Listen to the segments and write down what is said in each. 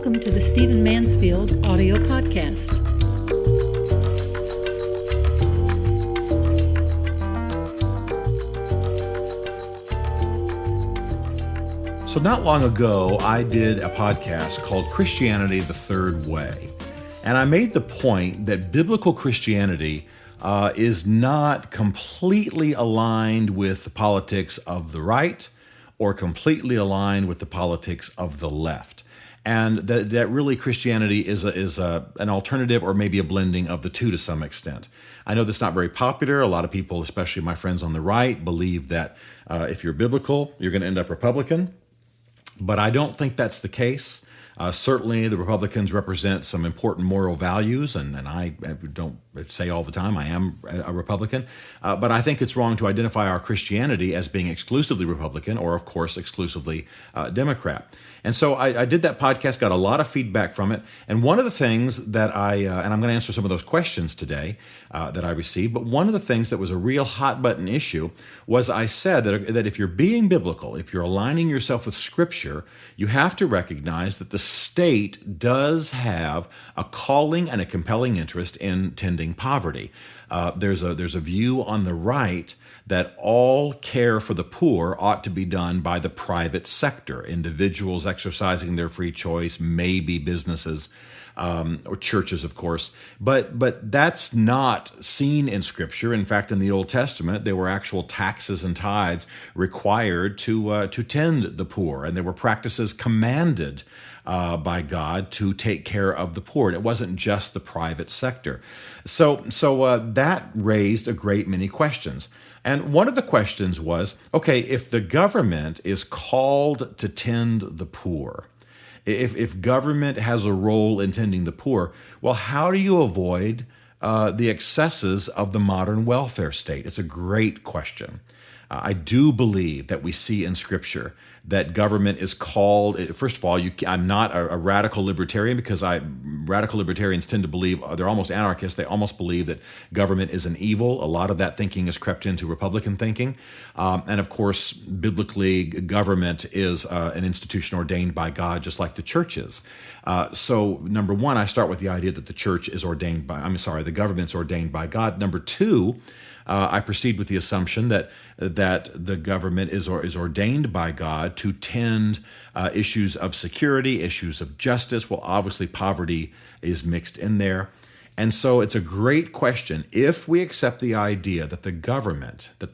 Welcome to the Stephen Mansfield audio podcast. So not long ago, I did a podcast called Christianity the Third Way. And I made the point that biblical Christianity is not completely aligned with the politics of the right or completely aligned with the politics of the left. And that really Christianity is an alternative or maybe a blending of the two to some extent. I know that's not very popular. A lot of people, especially my friends on the right, believe that if you're biblical, you're going to end up Republican. But I don't think that's the case. Certainly, the Republicans represent some important moral values, and I don't say all the time I am a Republican, but I think it's wrong to identify our Christianity as being exclusively Republican or, of course, exclusively Democrat. And so I did that podcast, got a lot of feedback from it, and one of the things that and I'm going to answer some of those questions today that I received, but one of the things that was a real hot-button issue was I said that if you're being biblical, if you're aligning yourself with Scripture, you have to recognize that the state does have a calling and a compelling interest in tending poverty. There's a view on the right that all care for the poor ought to be done by the private sector, individuals exercising their free choice, maybe businesses, or churches, of course. But that's not seen in Scripture. In fact, in the Old Testament, there were actual taxes and tithes required to tend the poor, and there were practices commanded by God to take care of the poor. And it wasn't just the private sector. So that raised a great many questions. And one of the questions was, okay, if the government is called to tend the poor, if government has a role in tending the poor, well, how do you avoid the excesses of the modern welfare state? It's a great question. I do believe that we see in Scripture that government is called, first of all, I'm not a radical libertarian because radical libertarians tend to believe, they're almost anarchists, they almost believe that government is an evil. A lot of that thinking has crept into Republican thinking. And of course, biblically, government is an institution ordained by God, just like the church is. So number one, I start with the idea that the government's ordained by God. Number two, I proceed with the assumption that the government is ordained by God to tend issues of security, issues of justice. Well, obviously, poverty is mixed in there. And so it's a great question. If we accept the idea that the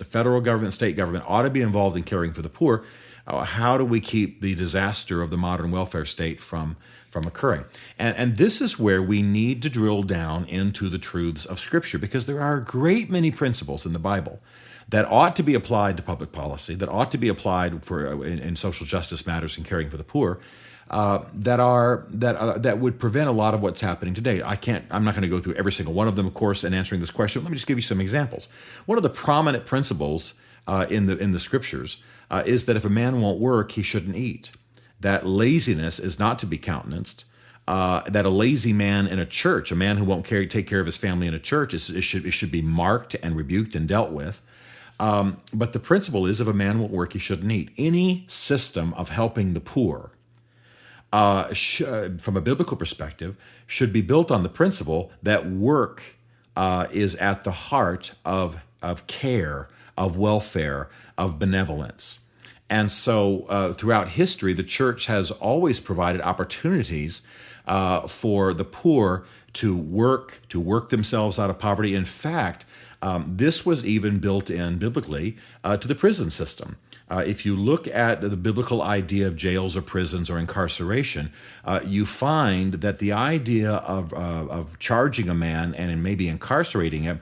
federal government, state government ought to be involved in caring for the poor, how do we keep the disaster of the modern welfare state from occurring? And this is where we need to drill down into the truths of Scripture, because there are a great many principles in the Bible that ought to be applied to public policy, that ought to be applied in social justice matters and caring for the poor, that would prevent a lot of what's happening today. I'm not going to go through every single one of them, of course, in answering this question. Let me just give you some examples. One of the prominent principles in the Scriptures is that if a man won't work, he shouldn't eat. That laziness is not to be countenanced. That a lazy man in a church, a man who won't take care of his family in a church, it should be marked and rebuked and dealt with. But the principle is, if a man won't work, he shouldn't eat. Any system of helping the poor, from a biblical perspective, should be built on the principle that work is at the heart of care, of welfare, of benevolence. And so throughout history, the church has always provided opportunities for the poor to work themselves out of poverty. In fact, this was even built in biblically to the prison system. If you look at the biblical idea of jails or prisons or incarceration, you find that the idea of charging a man and maybe incarcerating him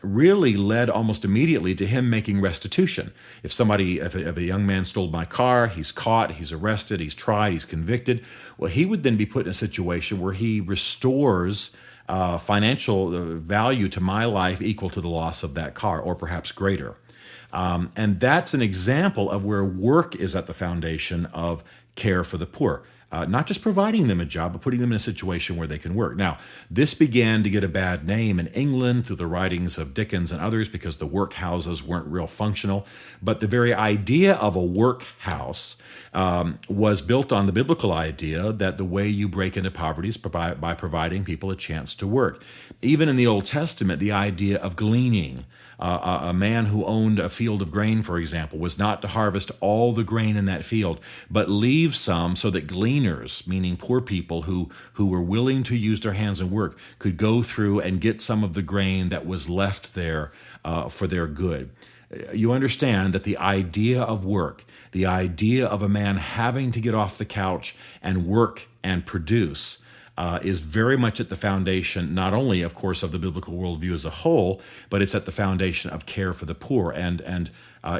really led almost immediately to him making restitution. If a young man stole my car, he's caught, he's arrested, he's tried, he's convicted, well, he would then be put in a situation where he restores financial value to my life equal to the loss of that car, or perhaps greater. And that's an example of where work is at the foundation of care for the poor. not just providing them a job, but putting them in a situation where they can work. Now, this began to get a bad name in England through the writings of Dickens and others because the workhouses weren't real functional. But the very idea of a workhouse was built on the biblical idea that the way you break into poverty is by providing people a chance to work. Even in the Old Testament, the idea of gleaning, a man who owned a field of grain, for example, was not to harvest all the grain in that field, but leave some so that gleaners, meaning poor people who were willing to use their hands and work, could go through and get some of the grain that was left there for their good. You understand that the idea of work, the idea of a man having to get off the couch and work and produce, is very much at the foundation, not only, of course, of the biblical worldview as a whole, but it's at the foundation of care for the poor. And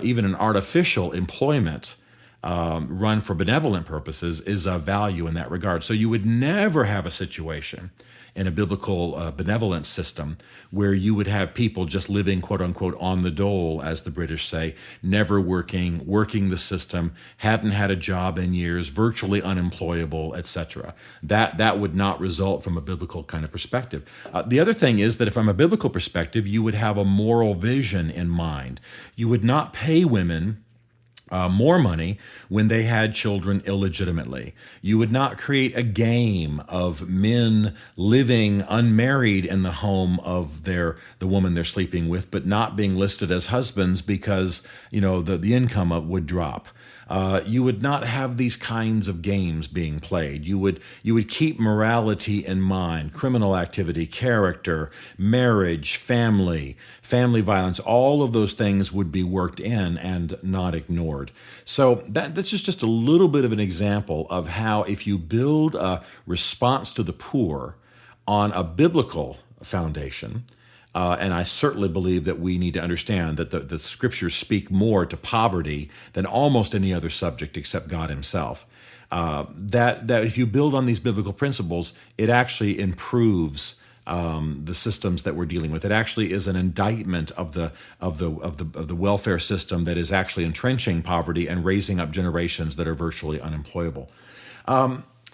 even an artificial employment run for benevolent purposes is of value in that regard. So you would never have a situation in a biblical benevolence system where you would have people just living, quote unquote, on the dole, as the British say, never working the system, hadn't had a job in years, virtually unemployable, etc. That would not result from a biblical kind of perspective. The other thing is that from a biblical perspective, you would have a moral vision in mind. You would not pay women more money when they had children illegitimately. You would not create a game of men living unmarried in the home of the woman they're sleeping with, but not being listed as husbands because the income would drop. You would not have these kinds of games being played. You would keep morality in mind, criminal activity, character, marriage, family violence. All of those things would be worked in and not ignored. So that's just a little bit of an example of how if you build a response to the poor on a biblical foundation, and I certainly believe that we need to understand that the scriptures speak more to poverty than almost any other subject except God himself. That if you build on these biblical principles, it actually improves the systems that we're dealing with. It actually is an indictment of the welfare system that is actually entrenching poverty and raising up generations that are virtually unemployable.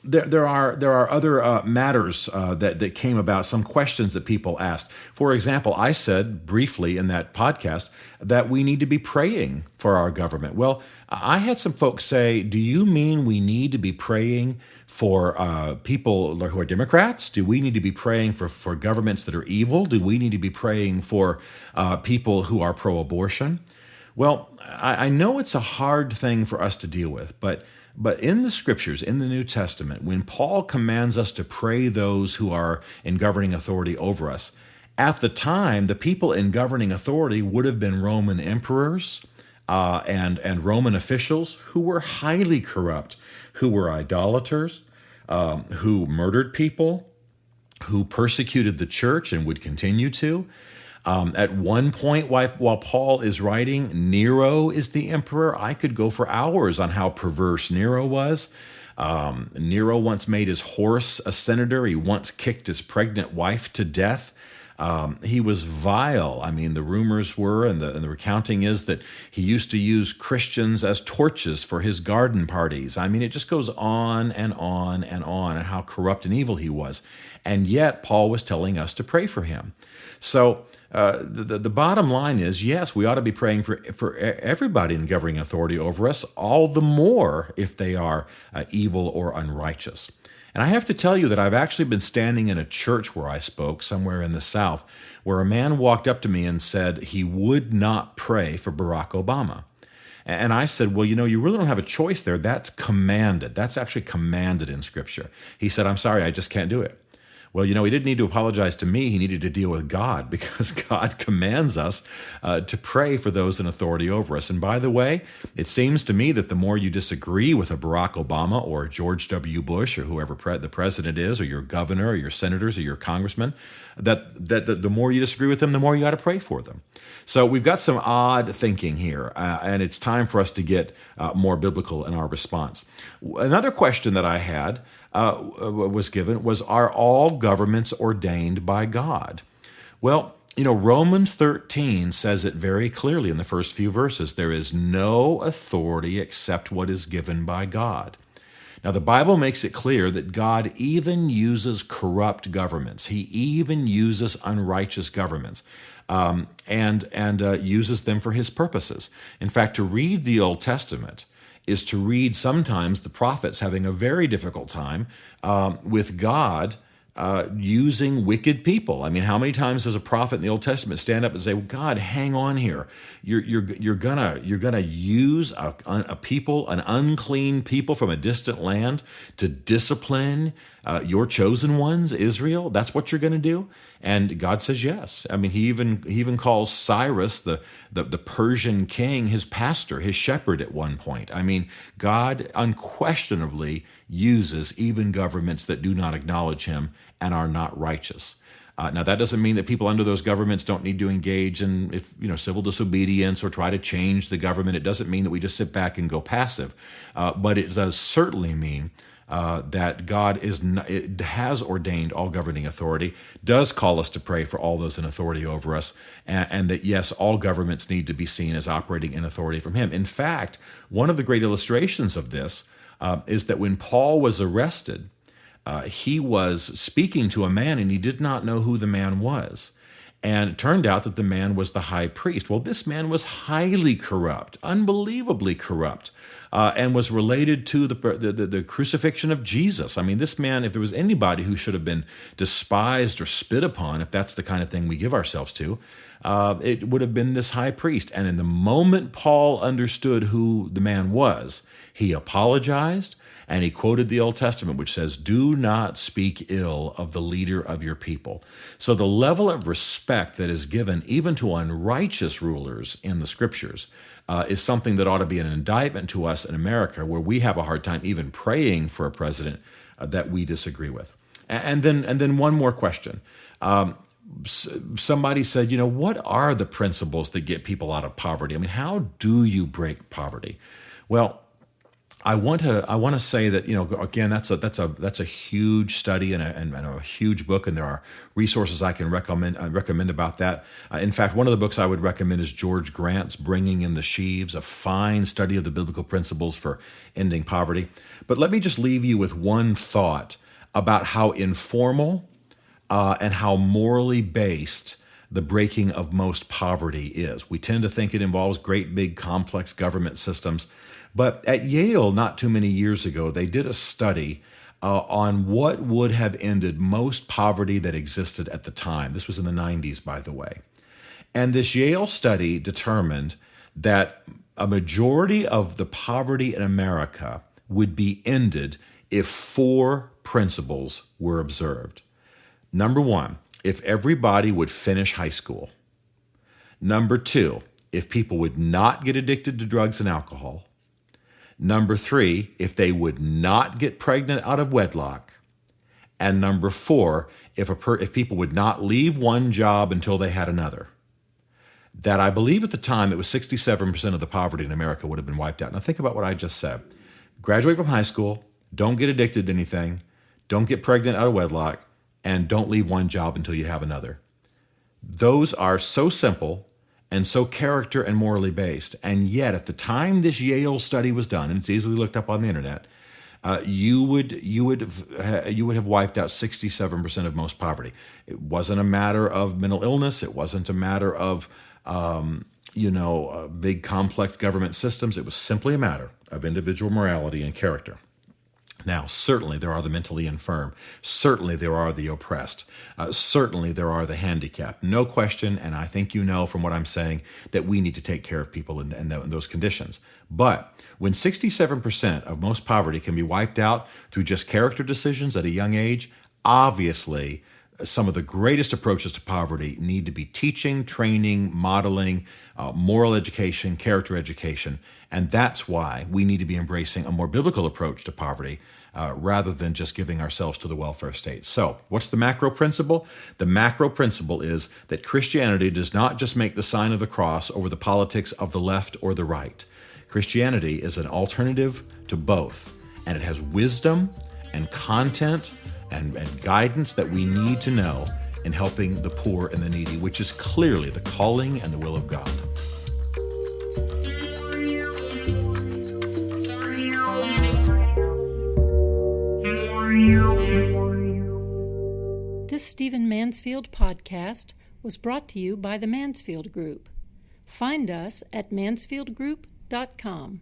There are other matters that came about, some questions that people asked. For example, I said briefly in that podcast that we need to be praying for our government. Well, I had some folks say, do you mean we need to be praying for people who are Democrats? Do we need to be praying for governments that are evil? Do we need to be praying for people who are pro-abortion? Well, I know it's a hard thing for us to deal with, but in the scriptures, in the New Testament, when Paul commands us to pray those who are in governing authority over us, at the time, the people in governing authority would have been Roman emperors and Roman officials who were highly corrupt, who were idolaters, who murdered people, who persecuted the church and would continue to. At one point, while Paul is writing, Nero is the emperor. I could go for hours on how perverse Nero was. Nero once made his horse a senator. He once kicked his pregnant wife to death. He was vile. I mean, the rumors were, and the recounting is that he used to use Christians as torches for his garden parties. I mean, it just goes on and on and on, and how corrupt and evil he was. And yet, Paul was telling us to pray for him. So the bottom line is, yes, we ought to be praying for everybody in governing authority over us, all the more if they are evil or unrighteous. And I have to tell you that I've actually been standing in a church where I spoke, somewhere in the South, where a man walked up to me and said he would not pray for Barack Obama. And I said, well, you really don't have a choice there. That's commanded. That's actually commanded in Scripture. He said, I'm sorry, I just can't do it. Well, he didn't need to apologize to me. He needed to deal with God, because God commands us to pray for those in authority over us. And by the way, it seems to me that the more you disagree with a Barack Obama or George W. Bush or whoever the president is, or your governor or your senators or your congressman, that the more you disagree with them, the more you got to pray for them. So we've got some odd thinking here, and it's time for us to get more biblical in our response. Another question that I had was given was, are all governments ordained by God? Well, Romans 13 says it very clearly in the first few verses. There is no authority except what is given by God. Now, the Bible makes it clear that God even uses corrupt governments. He even uses unrighteous governments and uses them for his purposes. In fact, to read the Old Testament is to read sometimes the prophets having a very difficult time with God using wicked people. I mean, how many times does a prophet in the Old Testament stand up and say, well, God, hang on here. You're gonna use a people, an unclean people from a distant land, to discipline your chosen ones, Israel? That's what you're gonna do? And God says yes. I mean, he even calls Cyrus, the Persian king, his pastor, his shepherd at one point. I mean, God unquestionably uses even governments that do not acknowledge him and are not righteous. Now, that doesn't mean that people under those governments don't need to engage in civil disobedience or try to change the government. It doesn't mean that we just sit back and go passive. But it does certainly mean that God has ordained all governing authority, does call us to pray for all those in authority over us, and that, yes, all governments need to be seen as operating in authority from him. In fact, one of the great illustrations of this is that when Paul was arrested, he was speaking to a man and he did not know who the man was. And it turned out that the man was the high priest. Well, this man was highly corrupt, unbelievably corrupt, and was related to the crucifixion of Jesus. I mean, this man, if there was anybody who should have been despised or spit upon, if that's the kind of thing we give ourselves to, it would have been this high priest. And in the moment Paul understood who the man was, he apologized, and he quoted the Old Testament, which says, "Do not speak ill of the leader of your people." So the level of respect that is given even to unrighteous rulers in the Scriptures is something that ought to be an indictment to us in America, where we have a hard time even praying for a president that we disagree with. And then one more question. Somebody said, what are the principles that get people out of poverty? I mean, how do you break poverty? Well, I want to say that, again, that's a huge study and a huge book, and there are resources I can recommend about that. In fact, one of the books I would recommend is George Grant's Bringing in the Sheaves, a fine study of the biblical principles for ending poverty. But let me just leave you with one thought about how informal and how morally based the breaking of most poverty is. We tend to think it involves great, big, complex government systems. But at Yale, not too many years ago, they did a study on what would have ended most poverty that existed at the time. This was in the 90s, by the way. And this Yale study determined that a majority of the poverty in America would be ended if 4 principles were observed. Number 1, if everybody would finish high school. Number 2, if people would not get addicted to drugs and alcohol. Number 3, if they would not get pregnant out of wedlock. And number 4, if people would not leave one job until they had another. That, I believe at the time, it was 67% of the poverty in America would have been wiped out. Now think about what I just said. Graduate from high school, don't get addicted to anything, don't get pregnant out of wedlock, and don't leave one job until you have another. Those are so simple and so character and morally based. And yet, at the time this Yale study was done, and it's easily looked up on the internet, you would have wiped out 67% of most poverty. It wasn't a matter of mental illness. It wasn't a matter of big complex government systems. It was simply a matter of individual morality and character. Now, certainly there are the mentally infirm. Certainly there are the oppressed. Certainly there are the handicapped. No question, and I think you know from what I'm saying, that we need to take care of people in those conditions. But when 67% of most poverty can be wiped out through just character decisions at a young age, obviously some of the greatest approaches to poverty need to be teaching, training, modeling, moral education, character education. And that's why we need to be embracing a more biblical approach to poverty rather than just giving ourselves to the welfare state. So what's the macro principle? The macro principle is that Christianity does not just make the sign of the cross over the politics of the left or the right. Christianity is an alternative to both, and it has wisdom and content and guidance that we need to know in helping the poor and the needy, which is clearly the calling and the will of God. Stephen Mansfield podcast was brought to you by the Mansfield Group. Find us at mansfieldgroup.com.